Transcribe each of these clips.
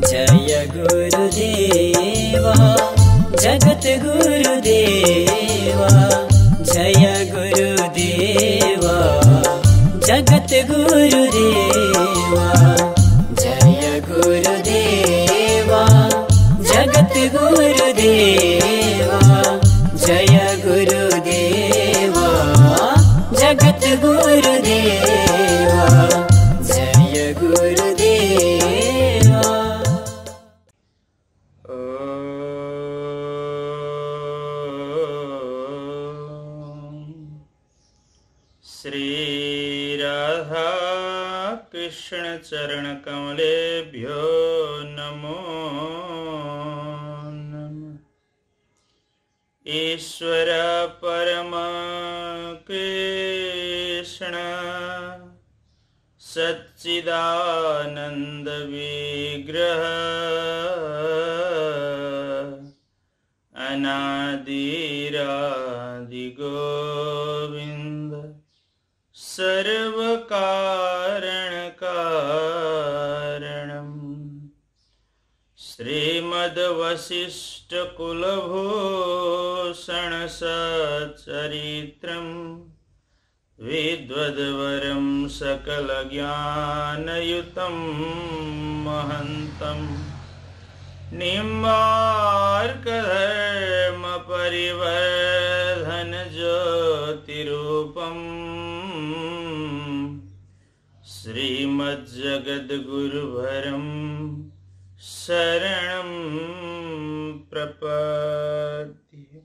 जय गुरुदेवा जगत गुरुदेवा, जय गुरुदेवा जगत गुरुदेवा, जय गुरुदेवा जगत गुरुदेवा, जय गुरुदेवा जगत गुरुदेवा, जय गुरुदेवा। श्री राधा कृष्ण चरण कमलेभ्यो नमो नमः। ईश्वर परम कृष्ण सच्चिदानंद विग्रह अनादिरादि गोविंद सर्व कारण कारणम, श्रीमद् वसिष्ठ कुलभूषण सचरित्रम, विद्वद्वरं सकल ज्ञानयुतं महन्तं, निम्बार्कधर्म परिवर्धन ज्योतिरूपम्, श्रीमज्जगद्गुरुवरं शरणं प्रपद्ये।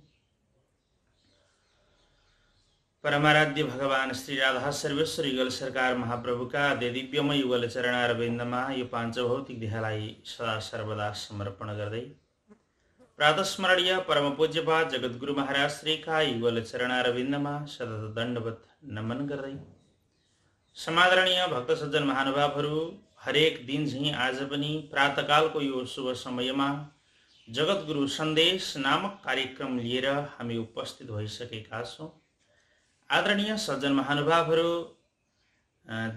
परमाराध्य भगवान श्री राधा सर्वेश्वर युगल सरकार महाप्रभु का दिव्यमय युगल चरणारविन्दमा यो पाञ्चभौतिक देहलाई सदा सर्वदा समर्पण गर्दै प्रातस्मरणीय परम पूज्यपाद जगद्गुरु महाराज श्री का युगल चरणारविन्दमा सतत दण्डवत नमन गर्दै समादरणीय भक्त सज्जन महानुभावहरू, हरेक दिन झैं आज पनि प्रातःकालको यो शुभ समयमा जगद्गुरु सन्देश नामक कार्यक्रम लिएर हामी उपस्थित भइसकेका छौं। आदरणीय सज्जन महानुभावहरू,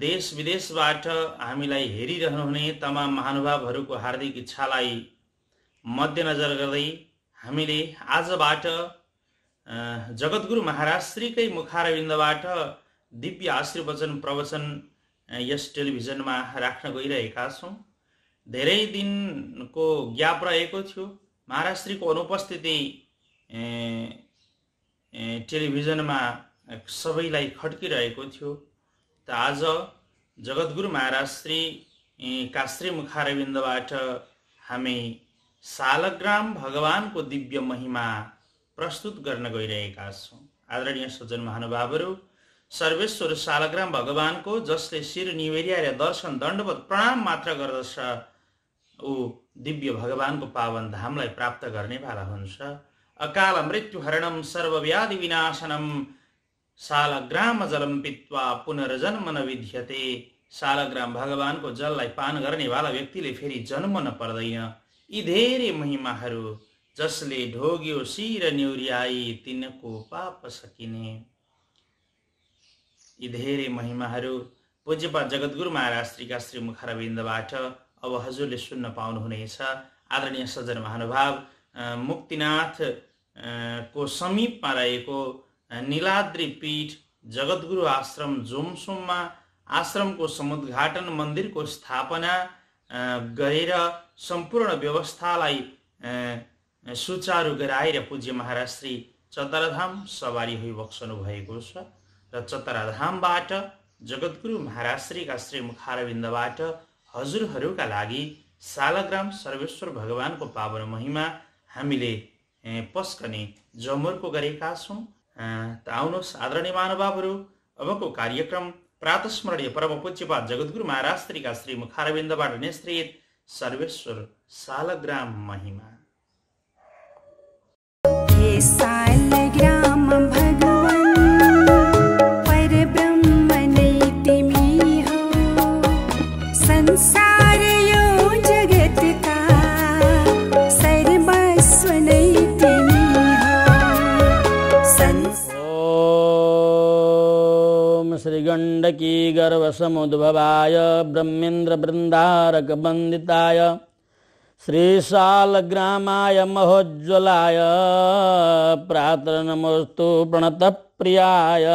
देश विदेशबाट हामीलाई हेरिरहनुहुने तमाम महानुभावहरूको हार्दिक इच्छालाई मध्यनजर गर्दै हामीले आजबाट जगद्गुरु महाराज श्रीकै मुखारविन्दबाट दिव्य आशीर्वचन प्रवचन यस टेलिभिजनमा राख्न गइरहेका छौं। धेरै दिनको ग्याप रहेको थियो, महाराज श्रीको अनुपस्थिति टेलिभिजनमा सबैलाई खड्किरहेको थियो। त आज जगद्गुरु महाराज श्री काश्री मुखारविन्दबाट हामी सालग्राम भगवानको दिव्य महिमा प्रस्तुत गर्न गइरहेका छौं। आदरणीय सज्जन महानुभावहरू, सर्वेश्वर सालग्राम भगवानको जसले शिर निवेरिएर दर्शन दण्डवत प्रणाम मात्र गर्दछ ऊ दिव्य भगवानको पावन धामलाई प्राप्त गर्नेवाला हुन्छ। अकाल मृत्यु हरणम सर्वव्याधि विनाशनम सालग्राम जलम पित्वा पुनर्जन्म न विद्यते। सालग्राम भगवानको जललाई पान गर्नेवाला व्यक्तिले फेरि जन्म न पर्दैन। यी धेरै महिमाहरू जसले ढोग्यो शिर न्युर्याई तिनको पाप सकिने। यी धेरै महिमाहरू पूज्यपाद जगद्गुरु महाराज श्रीका श्री मुखारविन्दबाट अब हजुरले सुन्न पाउनुहुनेछ। आदरणीय सज्जन महानुभाव, मुक्तिनाथ को समीपमा रहेको नीलाद्री पीठ जगद्गुरु आश्रम जोमसोममा आश्रमको समुद्घाटन, मन्दिरको स्थापना गरेर सम्पूर्ण व्यवस्थालाई सुचारू गराएर पूज्य महाराज श्री चतराधाम सवारी भइबक्सनु भएको छ र चतराधामबाट जगद्गुरु महाराज श्रीका श्री मुखारविन्दबाट हजुरहरूका लागि सालग्राम सर्वेश्वर भगवानको पावन महिमा हामीले पस्कने जमर्को गरेका छौं। त आउनुहोस् आदरणीय महानुभावहरू, अबको कार्यक्रम प्रातस्मरणीय परम पूज्यपाद जगद्गुरु महाराज श्रीका श्री मुखारविन्दबाट निश्रित सर्वेश्वर सालग्राम महिमा। सालग्राम भगवान परब्रह्म नै तिमी हो, संसार यो जगतका सर्वस्व नै तिमी हो। ओम श्री गण्डकी गर्भ समुद्भवाय ब्रह्मेन्द्र वृन्दारक वन्दिताय श्रीशालग्रामाय महोज्ज्वलाय प्रातर्नमोऽस्तु प्रणतप्रियाय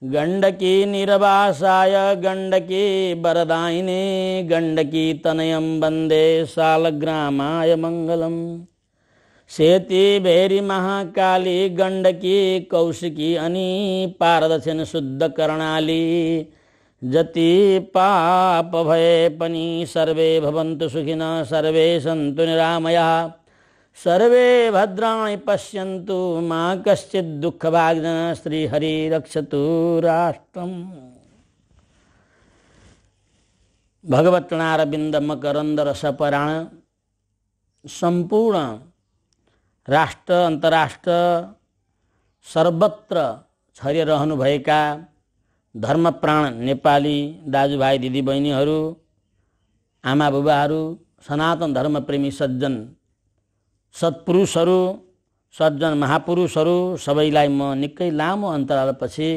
गण्डकी निरवासाय गण्डकी वरदायिने गण्डकी तनयं वन्दे शालग्रामाय मङ्गलम् सेती भेरी महाकाली गण्डकी कौशिकी अनि पारदर्शन शुद्ध कर्णाली जति पाप भए पनि सर्वे भवन्तु सुखिनः सर्वे सन्तु निरामयाः सर्वे भद्राणि पश्यन्तु मा कश्चित् दुःखभाग्नः श्रीहरि रक्षतु राष्ट्रम्। भगवत्प्रणारविन्द मकरन्द रसपराण सम्पूर्ण राष्ट्र अन्तर्राष्ट्र सर्वत्र छरिरहनुभएका धर्मप्राण नेपाली दाजुभाइ दिदीबहिनीहरू आमा बुबाहरू सनातन धर्मप्रेमी सज्जन सत्पुरुषहरू सज्जन महापुरुषहरू सबैलाई म निकै लामो अन्तरालपछि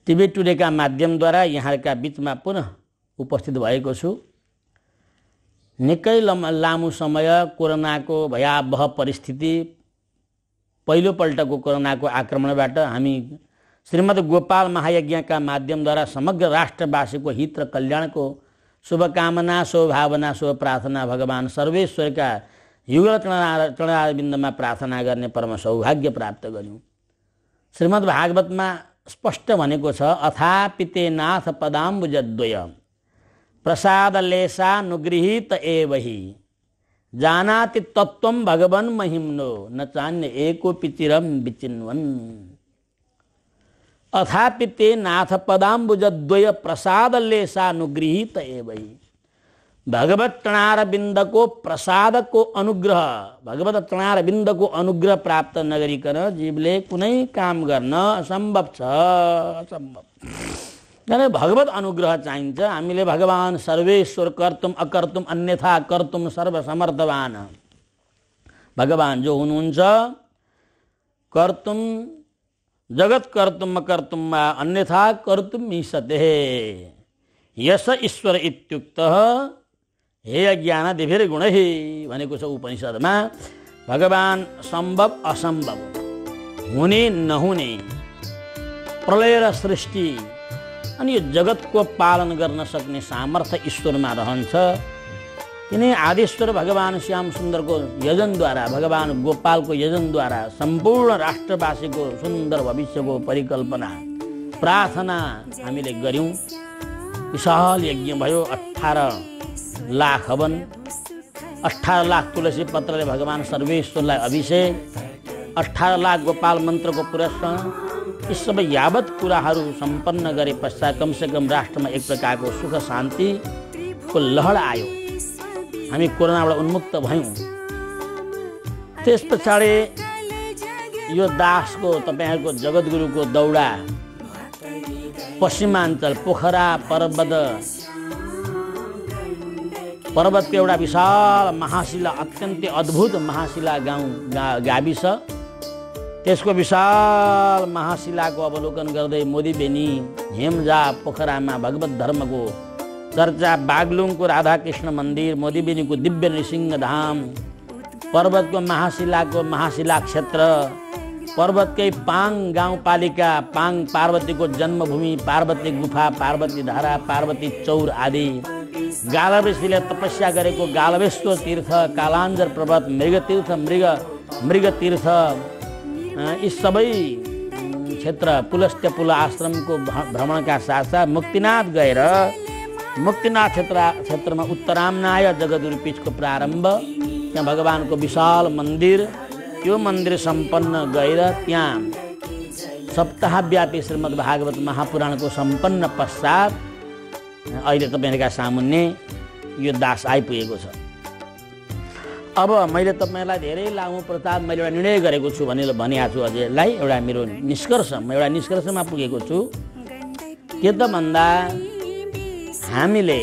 टिभी टुडेका माध्यमद्वारा यहाँका बिचमा पुनः उपस्थित भएको छु। निकै लामो समय कोरोनाको भयावह परिस्थिति पहिलोपल्टको कोरोनाको आक्रमणबाट हामी श्रीमद् गोपाल महायज्ञका माध्यमद्वारा समग्र राष्ट्रवासीको हित र कल्याणको शुभकामना शुभभावना शुभ प्रार्थना भगवान सर्वेश्वरका युगल चरणारविन्दमा प्रार्थना गर्ने परम सौभाग्य प्राप्त गर्यौं। श्रीमद् भागवतमा स्पष्ट भनेको छ अथापिते नाथ पदाम्बुजद्वय प्रसादलेशानुगृहीत एवहि जानाति तत्त्वं भगवन् महिम्नो न चान्य एकोऽपि चिरं विचिन्वन्। अथापिते नाथ पदाम्बुजद्वय प्रसादलेशानुगृहीत एवहि भगवत चरणारविन्दको प्रसादको अनुग्रह भगवत चरणारविन्दको अनुग्रह प्राप्त नगरिकन जीवले कुनै काम गर्न असम्भव छ। असम्भव यानी भगवत अनुग्रह चाहिन्छ। हामीले भगवान सर्वेश्वर कर्तुम अकर्तुम अन्यथा कर्तुम सर्वसमर्थवान भगवान जो हुनुहुन्छ कर्तुम जगत कर्तुम अकर्तुम वा अन्यथा कर्तुम ईशते यस ईश्वर इत्युक्तः हे अज्ञानादिभिर गुणैः भनेको छ उपनिषदमा। भगवान सम्भव असम्भव हुने नहुने प्रलय र सृष्टि अनि यो जगतको पालन गर्न सक्ने सामर्थ्य ईश्वरमा रहन्छ। तिनै आदिश्वर भगवान श्याम सुन्दरको यजनद्वारा भगवान गोपालको यजनद्वारा सम्पूर्ण राष्ट्रवासीको सुन्दर भविष्यको परिकल्पना प्रार्थना हामीले गर्यौं। विशाल यज्ञ भयो। 18 लाख हवन 18 लाख तुलसी पत्रले भगवान सर्वेश्वरलाई अभिषेक 18 लाख गोपाल मन्त्रको पुरस्कार यी सबै यावत कुराहरू सम्पन्न गरे पश्चात कमसेकम राष्ट्रमा एक प्रकारको सुख शान्तिको लहर आयो। हामी कोरोनाबाट उन्मुक्त भयौँ। त्यस पछाडि यो दासको तपाईहरुको जगतगुरुको दौडा पश्चिमाञ्चल पोखरा पर्वतको एउटा विशाल महाशिला अत्यन्तै अद्भुत महाशिला गाविस त्यसको विशाल महाशिलाको अवलोकन गर्दै मोदी बेनी हेमजा पोखरामा भगवत धर्मको चर्चा बागलुङको राधाकृष्ण मन्दिर मोदी बेनीको दिव्य नृसिंह धाम पर्वतको महाशिला क्षेत्र पर्वतकै पाङ गाउँपालिका पाङ पार्वतीको जन्मभूमि पार्वती गुफा पार्वती धारा पार्वती चौर आदि गालवेशीले तपस्या गरेको गालवेश्वर तीर्थ कालाञ्जर पर्वत मृग तीर्थ यी सबै क्षेत्र पुलस्त्य पुल आश्रमको भ्रमणका साथसाथ मुक्तिनाथ गएर मुक्तिनाथ क्षेत्रमा उत्तरामनाय जगद्गुरु पीठको प्रारम्भ त्यहाँ भगवानको विशाल मन्दिर त्यो मन्दिर सम्पन्न गएर त्यहाँ सप्ताहव्यापी श्रीमद् भागवत महापुराणको सम्पन्न पश्चात अहिले तपाईहरुका सामुन्ने यो दास आइपुगेको छ। अब मैले तपाईहरुलाई धेरै लामो प्रताप मैले एउटा निर्णय गरेको छु भनिएको छु। हजुरलाई एउटा मेरो निष्कर्षमा पुगेको छु। के त भन्दा हामीले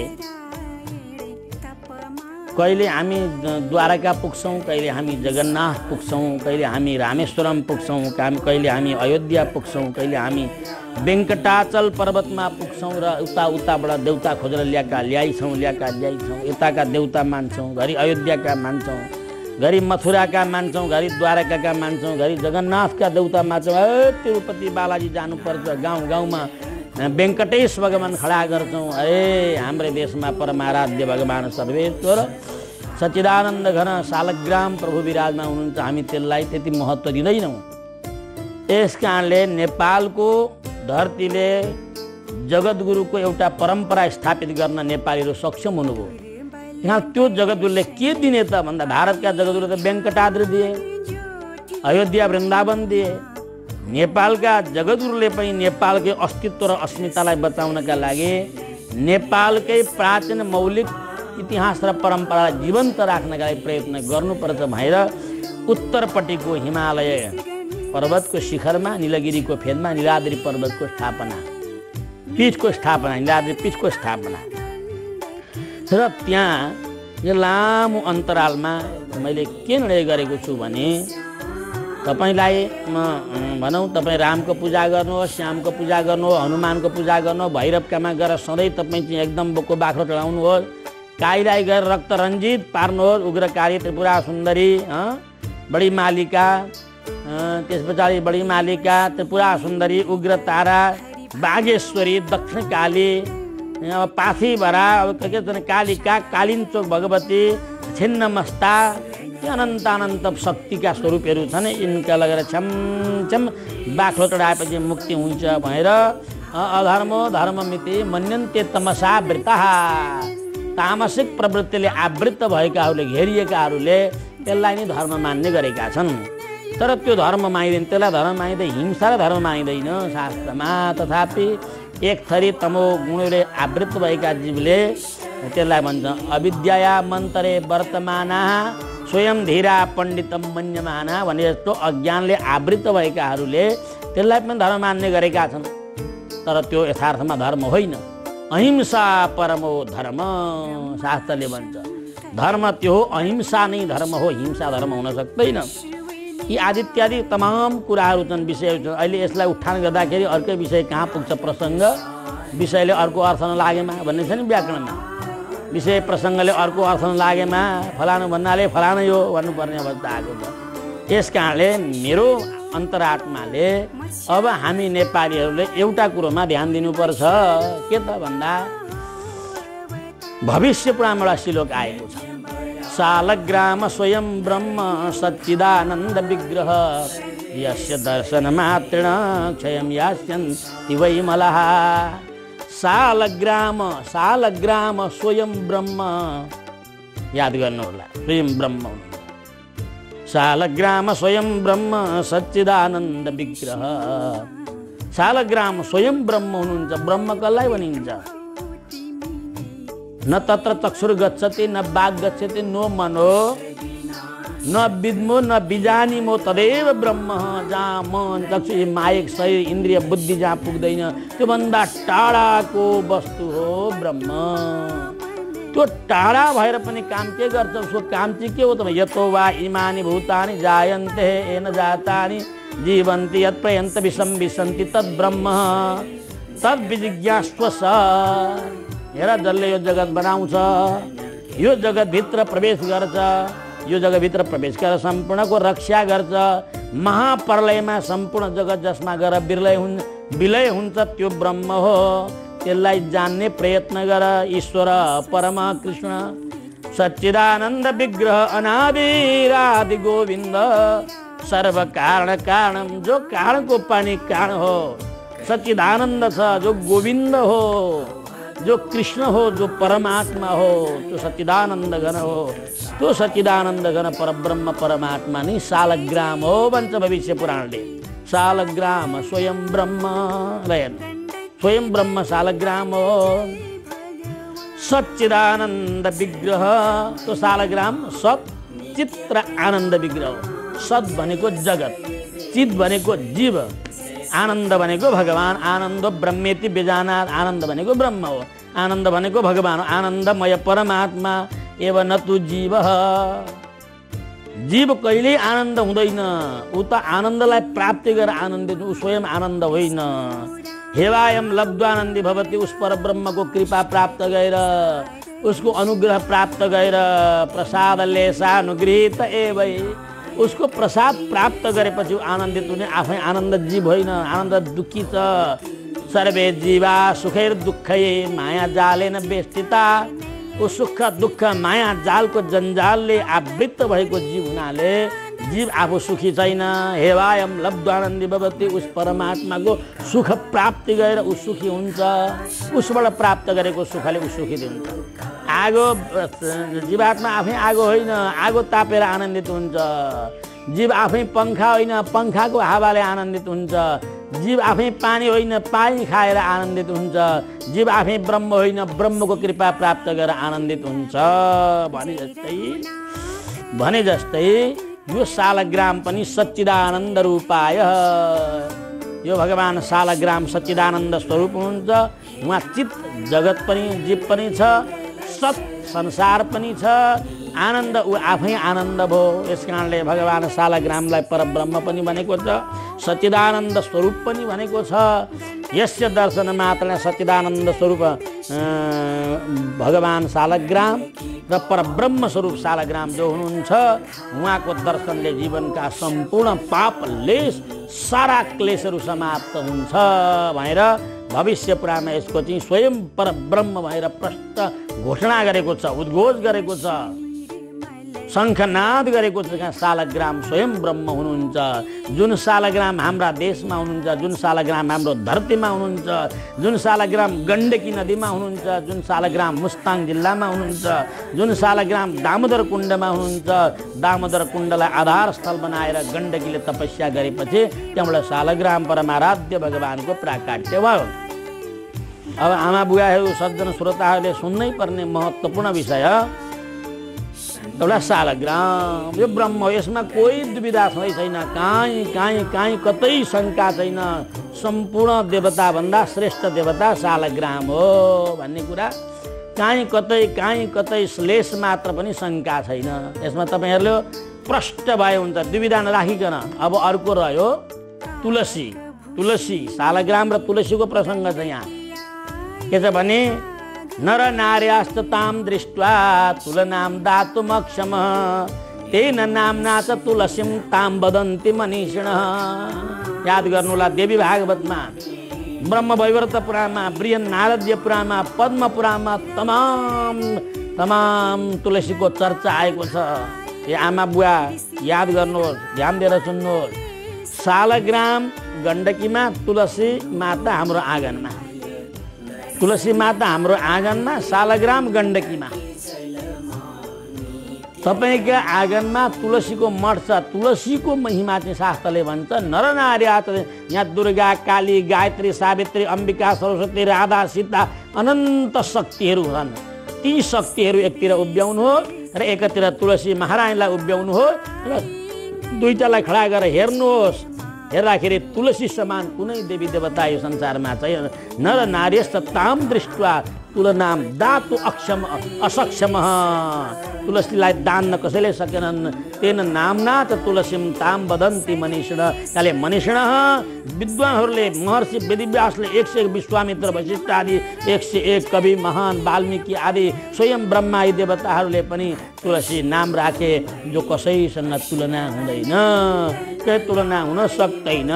कहिले हामी द्वारका पुग्छौँ, कहिले हामी जगन्नाथ पुग्छौँ, कहिले हामी रामेश्वरम पुग्छौँ, कहिले हामी अयोध्या पुग्छौँ, कहिले हामी वेङ्कटाचल पर्वतमा पुग्छौँ र उताबाट देउता खोजेर ल्याइछौँ, यताका देउता मान्छौँ, घरि अयोध्याका मान्छौँ, घरि मथुराका मान्छौँ, घरि द्वारकाका मान्छौँ, घरि जगन्नाथका देउता मान्छौँ। तिरुपति बालाजी जानुपर्छ, गाउँ गाउँमा वेङ्कटेश भगवान खडा गर्छौँ। हाम्रो देशमा परमाराध्य भगवान सर्वेश्वर सच्चिदानन्द घन सालग्राम प्रभु विराजमान हुनुहुन्छ। हामी त्यसलाई त्यति महत्त्व दिँदैनौँ। यस कारणले नेपालको धरतीले जगद्गुरुको एउटा परम्परा स्थापित गर्न नेपालीहरू सक्षम हुनुभयो। यहाँ त्यो जगद्गुरुले के दिने त भन्दा भारतका जगद्गुरुले त वेङ्कटाद्रि दिए, अयोध्या वृन्दावन दिए। नेपालका जगद्गुरुले पनि नेपालकै अस्तित्व र अस्मितालाई बचाउनका लागि नेपालकै प्राचीन मौलिक इतिहास र परम्परालाई जीवन्त राख्नका लागि प्रयत्न गर्नुपर्छ भनेर उत्तरपट्टिको हिमालय पर्वतको शिखरमा नीलगिरीको फेदमा नीलाद्री पर्वतको स्थापना, नीलाद्री पीठको स्थापना र त्यहाँ यो लामो अन्तरालमा मैले के निर्णय गरेको छु भने तपाईलाई भनौँ तपाईँ रामको पूजा गर्नुहोस्, श्यामको पूजा गर्नुहोस्, हनुमानको पूजा गर्नुहोस्, भैरवकामा गएर सधैँ तपाईँ चाहिँ एकदम बोको बाख्रो चढाउनुहोस्, कालीलाई गएर रक्त रञ्जित पार्नुहोस्, उग्रकारी त्रिपुरा सुन्दरी बडी मालिका, त्यस पछाडि बडी मालिका त्रिपुरा सुन्दरी, उग्र तारा, बागेश्वरी, दक्षिण काली, पाथीभरा, कालिका, कालिन्चोक भगवती, छिन्नमस्ता, अनन्त अनन्त शक्तिका स्वरूपहरू छन्। यिनका लगेर छमछम बाख्रो चढाएपछि मुक्ति हुन्छ भनेर अधर्मो धर्ममिति मन्यन्ते तमसा वृत्ताः, तामसिक प्रवृत्तिले आवृत्त भएकाहरूले घेरिएकाहरूले त्यसलाई नै धर्म मान्ने गरेका छन्। तर त्यो धर्म मानिँदैन, त्यसलाई धर्म मानिँदैन, हिंसा र धर्म मानिँदैन शास्त्रमा। तथापि एक थरी तमो गुणले आवृत्त भएका जीवले त्यसलाई भन्छ अविद्या मन्तरे वर्तमाना स्वयं धीरा पण्डितम मन्यमाना भने जस्तो अज्ञानले आवृत्त भएकाहरूले त्यसलाई पनि धर्म मान्ने गरेका छन्। तर त्यो यथार्थमा धर्म होइन। अहिंसा परमो धर्म शास्त्रले भन्छ। धर्म त्यो हो, अहिंसा नै धर्म हो, हिंसा धर्म हुन सक्दैन। यी आदि इत्यादि तमाम कुराहरू छन्, विषयहरू छन्। अहिले यसलाई उठान गर्दाखेरि अर्कै विषय कहाँ पुग्छ, प्रसङ्ग विषयले अर्को अर्थ नलागेमा भन्ने छ नि व्याकरणमा। विषय प्रसङ्गले अर्को अर्थ नलागेमा फलानु भन्नाले फलानु यो भन्नुपर्ने अवस्था आएको छ। यस कारणले मेरो अन्तरात्माले अब हामी नेपालीहरूले एउटा कुरोमा ध्यान दिनुपर्छ। के त भन्दा भविष्य पुराणमा एउटा श्लोक आएको छ, सालग्राम स्वयं ब्रह्म सच्चिदानन्द विग्रह यस्य दर्शन मात्रेण क्षयं यास्यन्ति वै मलः। सालग्राम स्वयं ब्रह्म, याद गर्नु होला, स्वयं ब्रह्म। सालग्राम स्वयं ब्रह्म सच्चिदानन्द विग्रह। सालग्राम स्वयं ब्रह्म हुनुहुन्छ। ब्रह्म कसलाई भनिन्छ? न तत्र चक्षुर गच्छति न बाघ गच्छति नो मनो न विद्मो न बिजानिमो तदेव ब्रह्म। जहाँ मन चक्षु मायक शरीर इन्द्रिय बुद्धि जहाँ पुग्दैन त्योभन्दा टाढाको वस्तु हो ब्रह्म। त्यो टाढा भएर पनि काम के गर्छ? उसको काम चाहिँ के हो त? यतो वा इमानि भूतानि जायन्ते येन जातानि जीवन्ति यत्प्रयन्त विषम विसन्ति तद् ब्रह्म तद्विजिज्ञास्व स। हेर, जसले यो जगत बनाउँछ, यो जगतभित्र प्रवेश गर्छ, यो जगतभित्र प्रवेश गरेर सम्पूर्णको रक्षा गर्छ। महाप्रलयमा सम्पूर्ण जगत जसमा गएर विलय हुन्छ त्यो ब्रह्म हो। त्यसलाई जान्ने प्रयत्न गर। ईश्वर परम कृष्ण सच्चिदानन्द विग्रह अनादिरादि गोविन्द सर्व कारण कारणम, जो कारणको पनि कारण हो, सच्चिदानन्द छ, जो गोविन्द हो, जो कृष्ण हो, जो परमात्मा हो, जो सच्चिदानन्द घन हो, त्यो सच्चिदानन्द घन परब्रह्म परमात्मा नै सालग्राम हो भन्छ भविष्य पुराणले। सालग्राम स्वयं ब्रह्म, स्वयं ब्रह्म सालग्राम हो। सच्चिदानन्द विग्रह, त्यो सालग्राम सत चित्र आनन्द विग्रह हो। सत भनेको जगत, चित भनेको जीव, आनन्द भनेको भगवान। आनन्द ब्रह्मेति बेजानात्, आनन्द भनेको ब्रह्म हो, आनन्द भनेको भगवान, आनन्दमय परमात्मा। एव न तु जीवः। जीव कहिल्यै आनन्द हुँदैन, ऊ त आनन्दलाई प्राप्ति गरेर आनन्दित, ऊ स्वयं आनन्द होइन। हेवायम लब्ध्वानन्दी भवति, उस परब्रह्मको कृपा प्राप्त गरेर, उसको अनुग्रह प्राप्त गरेर, प्रसादले सानुगृहीत एवै, उसको प्रसाद प्राप्त गरेपछि आनन्दित हुने, आफै आनन्द जीव होइन, आनन्द दुःखी छ। सर्वे जीवा सुखैर दुःखै माया जालेन बेष्टिता, ऊ सुख दुःख माया जालको जन्जालले आवृत्त भएको जीव हुनाले जीव आफू सुखी छैन। हेवायम लब्ध्वानन्दी भवति, उस परमात्माको सुख प्राप्ति गरेर ऊ सुखी हुन्छ, उसबाट प्राप्त गरेको सुखले ऊ सुखी हुन्छ। आगो जीवात्मा आफै आगो होइन, आगो तापेर आनन्दित हुन्छ। जीव आफै पङ्खा होइन, पङ्खाको हावाले आनन्दित हुन्छ। जीव आफै पानी होइन, पानी खाएर आनन्दित हुन्छ। जीव आफै ब्रह्म होइन, ब्रह्मको कृपा प्राप्त गरेर आनन्दित हुन्छ। भने जस्तै यो सालग्राम पनि सच्चिदानन्द रूपाय, यो भगवान सालग्राम सच्चिदानन्द स्वरूप हुनुहुन्छ। उहाँ चित जगत पनि जीव पनि छ, सत संसार पनि छ, आनन्द ऊ आफै आनन्द भयो। यस कारणले भगवान सालग्रामलाई परब्रह्म पनि भनेको छ, सच्चिदानन्द स्वरूप पनि भनेको छ। यस्य दर्शन मात्र सच्चिदानन्द स्वरूप भगवान सालग्राम र परब्रह्म स्वरूप सालग्राम जो हुनुहुन्छ, उहाँको दर्शनले जीवनका सम्पूर्ण पाप लेस सारा क्लेशहरू समाप्त हुन्छ भनेर भविष्य पुराणमा यसको चाहिँ स्वयं परब्रह्म भएर प्रष्ट घोषणा गरेको छ, उद्घोष गरेको छ, शङ्खनाद गरेको छ। सालग्राम स्वयं ब्रह्म हुनुहुन्छ। जुन सालग्राम हाम्रा देशमा हुनुहुन्छ, जुन सालग्राम हाम्रो धरतीमा हुनुहुन्छ, जुन सालग्राम गण्डकी नदीमा हुनुहुन्छ, जुन सालग्राम मुस्ताङ जिल्लामा हुनुहुन्छ, जुन सालग्राम दामोदर कुण्डमा हुनुहुन्छ, दामोदर कुण्डलाई आधार स्थल बनाएर गण्डकीले तपस्या गरेपछि त्यहाँबाट सालग्राम परमाराध्य भगवानको प्राकाट्य भयो। अब आमा बुवाहरू सज्जन श्रोताहरूले सुन्नै पर्ने महत्त्वपूर्ण विषय एउटा सालग्राम, यो ब्रह्म हो, यसमा कोही दुविधा छैन, काहीँ कतै शङ्का छैन। सम्पूर्ण देवताभन्दा श्रेष्ठ देवता सालग्राम हो भन्ने कुरा काहीँ कतै श्लेष मात्र पनि शङ्का छैन। यसमा तपाईँहरूले प्रष्ट भए हुन्छ, दुविधा नराखिकन। अब अर्को रह्यो तुलसी, सालग्राम र तुलसीको प्रसङ्ग छ यहाँ। के छ भने नर नार्यास्ततां दृष्ट्वा तुलनां दातुमक्षमः तेन नाम्ना च तुलसीं तां वदन्ति मनीषिणः। याद गर्नुहोला, देवी भागवतमा, ब्रह्म वैवर्त पुराणमा, बृहन् नारदीय पुराणमा, पद्म पुराणमा तमाम तुलसीको चर्चा आएको छ। यो आमा बुवा याद गर्नुहोस्, ध्यान दिएर सुन्नुहोस्। सालग्राम गण्डकीमा, तुलसी माता हाम्रो आँगनमा, तुलसी माता हाम्रो आँगनमा, सालग्राम गण्डकीमा। तपाईँका आँगनमा तुलसीको मठ छ। तुलसीको महिमा चाहिँ शास्त्रले भन्छ नर नारी यहाँ दुर्गा, काली, गायत्री, सावित्री, अम्बिका, सरस्वती, राधा, सीता अनन्त शक्तिहरू छन्। ती शक्तिहरू एकतिर उभ्याउनु हो र एकतिर तुलसी महारानीलाई उभ्याउनु हो र दुईटालाई खडा गरेर हेर्नुहोस्। हेर्दाखेरि तुलसी समान कुनै देवी देवता यो संसारमा छैन। नर नार्यस्ततां दृष्ट्वा तुलनां दातु असक्षमः। तुलसीलाई दान्न कसैले सकेनन्। तेन नाम्ना च तुलसीं तां वदन्ति मनीषिणः। त्यसले मनीषिणः विद्वानहरूले, महर्षि वेदव्यासले 101 विश्वामित्र वशिष्ठ आदि 101 कवि महान वाल्मीकि आदि स्वयं ब्रह्मा आदि देवताहरूले पनि तुलसी नाम राखे, जो कसैसँग तुलना हुँदैन, के तुलना हुन सक्दैन।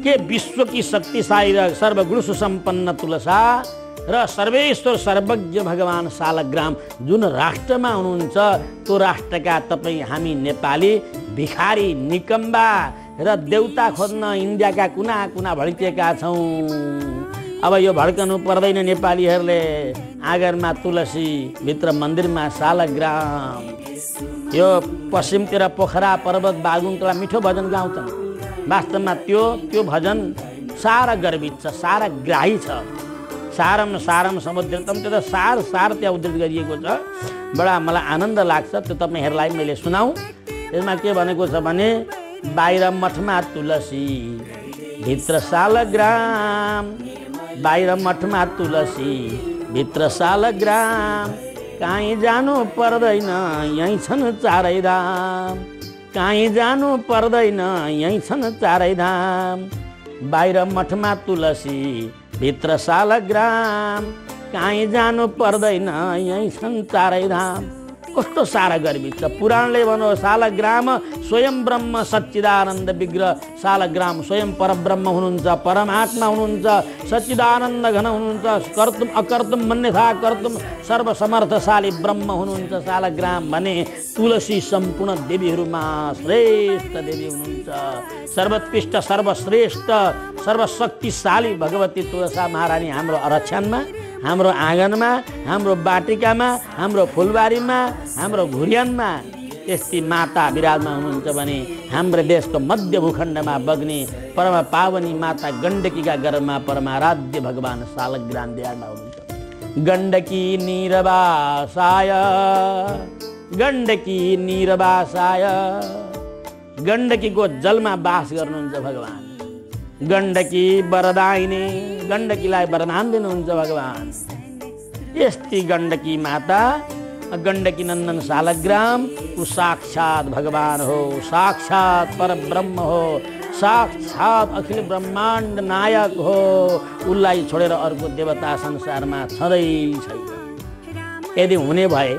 के विश्वकी शक्तिशाली र सर्वगुण सुसम्पन्न तुलसा र सर्वेश्वर सर्वज्ञ भगवान सालग्राम जुन राष्ट्रमा हुनुहुन्छ, त्यो राष्ट्रका तपाईँ हामी नेपाली भिखारी निकम्बा र देउता खोज्न इन्डियाका कुना कुना भड्किएका छौँ। अब यो भड्कनु पर्दैन नेपालीहरूले। आँगनमा तुलसी, भित्र मन्दिरमा सालग्राम। यो पश्चिमतिर पोखरा, पर्वत, बागुन्तला मिठो भजन गाउँछन्। वास्तवमा त्यो भजन सारा गर्वित छ, सारा ग्राही छ। सारम सारम समुद्रतम, त्यो त सार त्यहाँ उद्धृत गरिएको छ। बडा मलाई आनन्द लाग्छ, त्यो तपाईँहरूलाई मैले सुनाऊँ। यसमा के भनेको छ भने बाहिर मठमा तुलसी, भित्र सालग्राम। बाहिर मठमा तुलसी, भित्र सालग्राम। काहीँ जानु पर्दैन यहीँ छन् चारै धाम, काहीँ जानु पर्दैन यहीँ छन् चारै धाम, बाहिर मठमा तुलसी भित्र सालग्राम, काहीँ जानु पर्दैन यहीँ छन् चारै धाम। कस्तो सारा गर्मी छ। पुराणले भनो सालग्राम स्वयं ब्रह्म सच्चिदानन्द विग्रह, सालग्राम स्वयं परब्रह्म हुनुहुन्छ, परमात्मा हुनुहुन्छ, सच्चिदानन्द घन हुनुहुन्छ, कर्तुम अकर्तुम मन्यथा कर्तुम सर्वसमर्थशाली ब्रह्म हुनुहुन्छ। सालग्राम भने तुलसी सम्पूर्ण देवीहरूमा श्रेष्ठ देवी हुनुहुन्छ, सर्वोत्कृष्ट सर्वश्रेष्ठ सर्वशक्तिशाली भगवती तुलसा महारानी हाम्रो अरक्षानमा, हाम्रो आँगनमा, हाम्रो बाटिकामा, हाम्रो फुलबारीमा, हाम्रो घुर्यानमा यस्ती माता विराजमान हुनुहुन्छ भने हाम्रो देशको मध्य भूखण्डमा बग्ने परम पावनी माता गण्डकीका गर्भमा परमाराध्य भगवान सालग्राम विराजमान हुनुहुन्छ। गण्डकी निरवासाय, गण्डकी निरवासाय, गण्डकीको जलमा बास गर्नुहुन्छ भगवान। गण्डकी वरदायिनी, गण्डकीलाई वरदान दिनुहुन्छ भगवान। यस्ती गण्डकी माता, गण्डकी नन्दन सालग्राम ऊ साक्षात भगवान हो, साक्षात परब्रह्म हो, साक्षात अखिल ब्रह्माण्ड नायक हो। उसलाई छोडेर अर्को देवता संसारमा छँदै छैन। यदि हुने भए,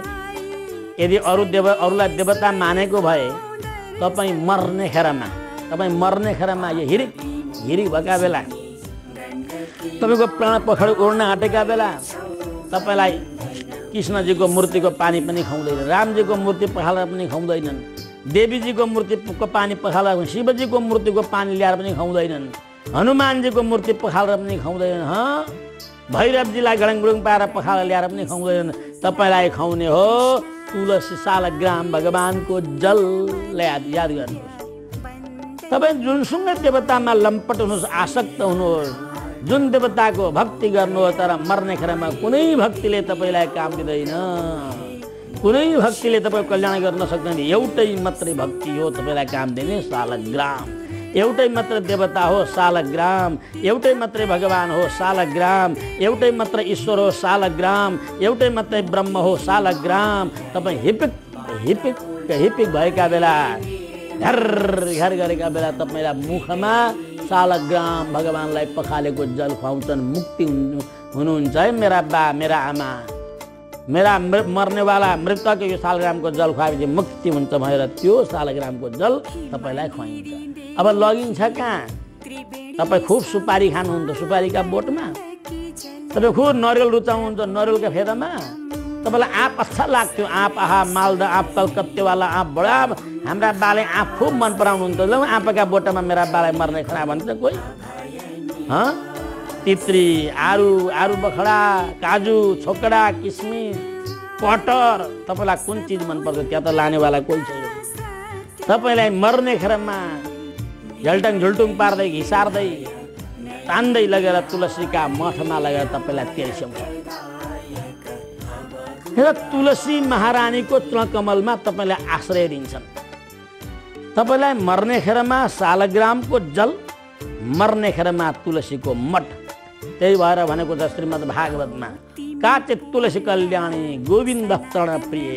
यदि अरूलाई देवता मानेको भए तपाईँ मर्ने खेरमा यो हिरिक भएका बेला, तपाईँको प्राण पखेड उड्न आँटेका बेला तपाईँलाई कृष्णजीको मूर्तिको पानी पनि खुवाउँदैन, रामजीको मूर्ति पखालेर पनि खुवाउँदैनन्, देवीजीको मूर्तिको पानी पखालेर, शिवजीको मूर्तिको पानी ल्याएर पनि खुवाउँदैनन्, हनुमानजीको मूर्ति पखालेर पनि खुवाउँदैनन्, भैरवजीलाई गडङगुडुङ पारेर पखालेर ल्याएर पनि खुवाउँदैनन्। तपाईँलाई खुवाउने हो तुलसी सालग्राम भगवानको जल। याद गर्नुहोस्, तपाईँ जुनसुकै देवतामा लम्पट हुनुहोस्, आसक्त हुनुहोस्, जुन देवताको भक्ति गर्नुहोस्, तर मर्ने खेरमा कुनै भक्तिले तपाईँलाई काम दिँदैन, कुनै भक्तिले तपाईँ कल्याण गर्न सक्दैन। एउटै मात्रै भक्ति हो तपाईँलाई काम दिने, सालग्राम। एउटै मात्र देवता हो सालग्राम, एउटै मात्रै भगवान हो सालग्राम, एउटै मात्र ईश्वर हो सालग्राम, एउटै मात्रै ब्रह्म हो सालग्राम। तपाईँ हिपिक भएका बेला, घर गरेका बेला तपाईँलाई मुखमा सालग्राम भगवानलाई पखालेको जल खुवाउँछन्, मुक्ति हुनुहुन्छ। है मेरा बा, मेरा आमा, मेरा मर्नेवाला मृतक यो सालग्रामको जल खुवाएपछि मुक्ति हुन्छ भनेर त्यो सालग्रामको जल तपाईँलाई खुवाइन्छ। अब लगिन्छ कहाँ? तपाईँ खुब सुपारी खानुहुन्छ सुपारीका बोटमा, तपाईँ खुब नरिवल रुचाउनुहुन्छ नरिवलका फेदामा, तपाईँलाई आँप अच्छा लाग्थ्यो, आँप आहा मालदा आँप कलकत्तेवाला आँप बडा हाम्रा बाले आँप खुब मन पराउनुहुन्छ। ल आँपका बोटामा मेरा बालाई मर्ने खडा भन्छ कोही। तित्री, आरू बखडा, काजु, छोकडा, किसमिस, कटर, तपाईँलाई कुन चिज मनपर्छ त्यहाँ त लानेवाला कोही छैन। तपाईँलाई मर्ने खेरमा झल्टङ झुल्टुङ पार्दै घिसार्दै तान्दै लगेर तुलसीका मठमा लगेर तपाईँलाई तेर्स्याउँछ। तुलसी महारानीको चरणकमलमा तपाईँलाई आश्रय दिन्छन्। तपाईँलाई मर्ने खेरमा सालग्रामको जल, मर्ने खेरमा तुलसीको मठ। त्यही भएर भनेको छ श्रीमद् भागवतमा, काचित तुलसी कल्याणी गोविन्द चरण प्रिय।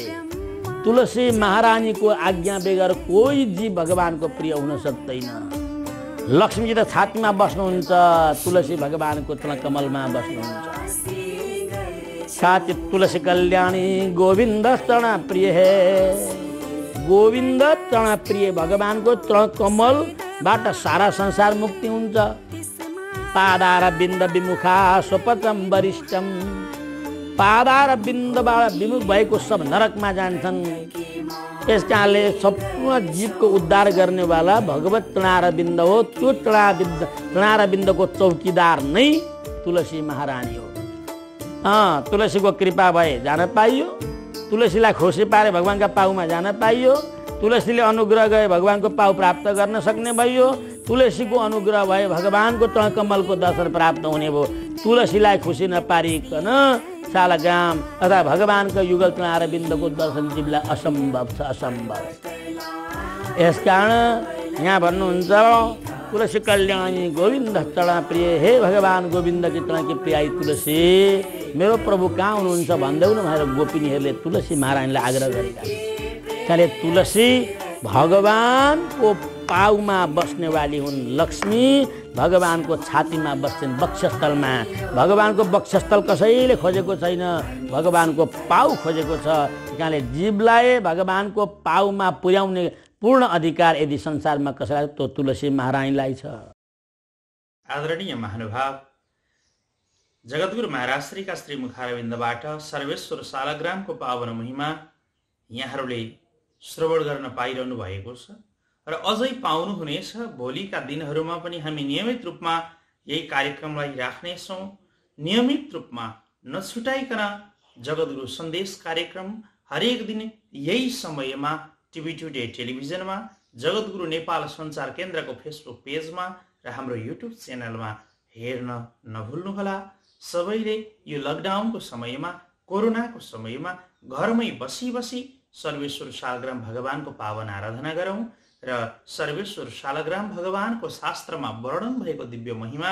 तुलसी महारानीको आज्ञा बेगर कोही जीव भगवानको प्रिय हुन सक्दैन। लक्ष्मीजी त छातीमा बस्नुहुन्छ, तुलसी भगवानको चरणकमलमा बस्नुहुन्छ। काचित तुलसी कल्याणी गोविन्द चरण प्रिय है। गोविन्द चरण प्रिय भगवानको चरणकमलबाट सारा संसार मुक्ति हुन्छ। पादार बिन्द विमुखा स्वपचम वरिष्ठम। पादार बिन्दबाट विमुख भएको सब नरकमा जान्छन्। यस कारणले सम्पूर्ण जीवको उद्धार गर्नेवाला भगवत चरणारविन्द हो। त्यो चरणारविन्दको चौकीदार नै तुलसी महारानी हो। तुलसीको कृपा भए जान पाइयो, तुलसीलाई खुसी पारे भगवानका पाउमा जान पाइयो, तुलसीले अनुग्रह गए भगवानको पाउ प्राप्त गर्न सक्ने भयो, तुलसीको अनुग्रह भए भगवानको चरणकमलको दर्शन प्राप्त हुने भयो। तुलसीलाई खुसी नपारिकन सालग्राम अथवा भगवानको युगल चरणारविन्दको दर्शन जीवलाई असम्भव छ, असम्भव। यसकारण यहाँ भन्नुहुन्छ तुलसी कल्याणी गोविंद चरण प्रिय, हे भगवान गोविंद की चरण की प्रियाई तुलसी, मेरो प्रभु कहाँ हुनुहुन्छ भन्दैउ न भनेर गोपिनीहरूले तुलसी महारानीलाई आग्रह गरेका छन्। त्यसले तुलसी भगवानको पाउमा बस्नेवाली हुन्, लक्ष्मी भगवानको छातीमा बस्छन्, वक्षस्थलमा। भगवानको वक्षस्थल कसैले खोजेको छैन, भगवानको पाउ खोजेको छ। त्यहाँले जीवलाई भगवानको पाउमा पुर्याउने पूर्ण अधिकार यदि संसारमा कसैलाई त तुलसी महारानीलाई छ। आदरणीय महानुभाव, जगद्गुरु महाराज श्रीका श्रीमुखारविन्दबाट सर्वेश्वर शालग्रामको पावन महिमा यहाँहरूले श्रवण गर्न पाइरहनु भएको छ र अझै पाउनुहुनेछ। भोलिका दिनहरूमा पनि हामी नियमित रूपमा यही कार्यक्रमलाई राख्नेछौँ। नियमित रूपमा नछुटाइकन जगद्गुरु सन्देश कार्यक्रम हरेक दिन यही समयमा टिभी टुडे टेलिभिजनमा, जगद्गुरु नेपाल सञ्चार केन्द्रको फेसबुक पेजमा र हाम्रो युट्युब च्यानलमा हेर्न नभुल्नुहोला। सबैले यो लकडाउनको समयमा, कोरोनाको समयमा घरमै बसी बसी सर्वेश्वर शालग्राम भगवानको पावन आराधना गरौँ र सर्वेश्वर शालग्राम भगवानको शास्त्रमा वर्णन भएको दिव्य महिमा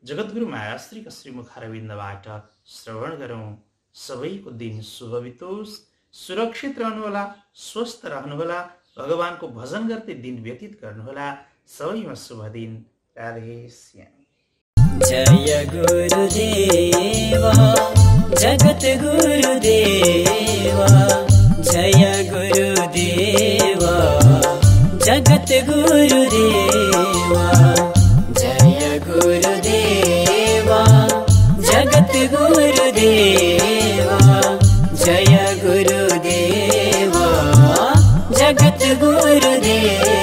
जगद्गुरु महाराज श्रीका श्रीमुखारविन्दबाट श्रवण गरौँ। सबैको दिन शुभ बितोस्, सुरक्षित रहनुहोला, स्वस्थ रहनुहोला, भगवानको भजन गर्दै दिन व्यतीत गर्नुहोला। सबैमा शुभ दिन। राधे श्याम। जय गुरुदेवा जगत गुरुदेवा, जय गुरुदेवा जगत गुरुदेवा, जय गुरुदेवा जगत गुरुदेवा, जय गुरुदेवा जगत गुरुदेवा।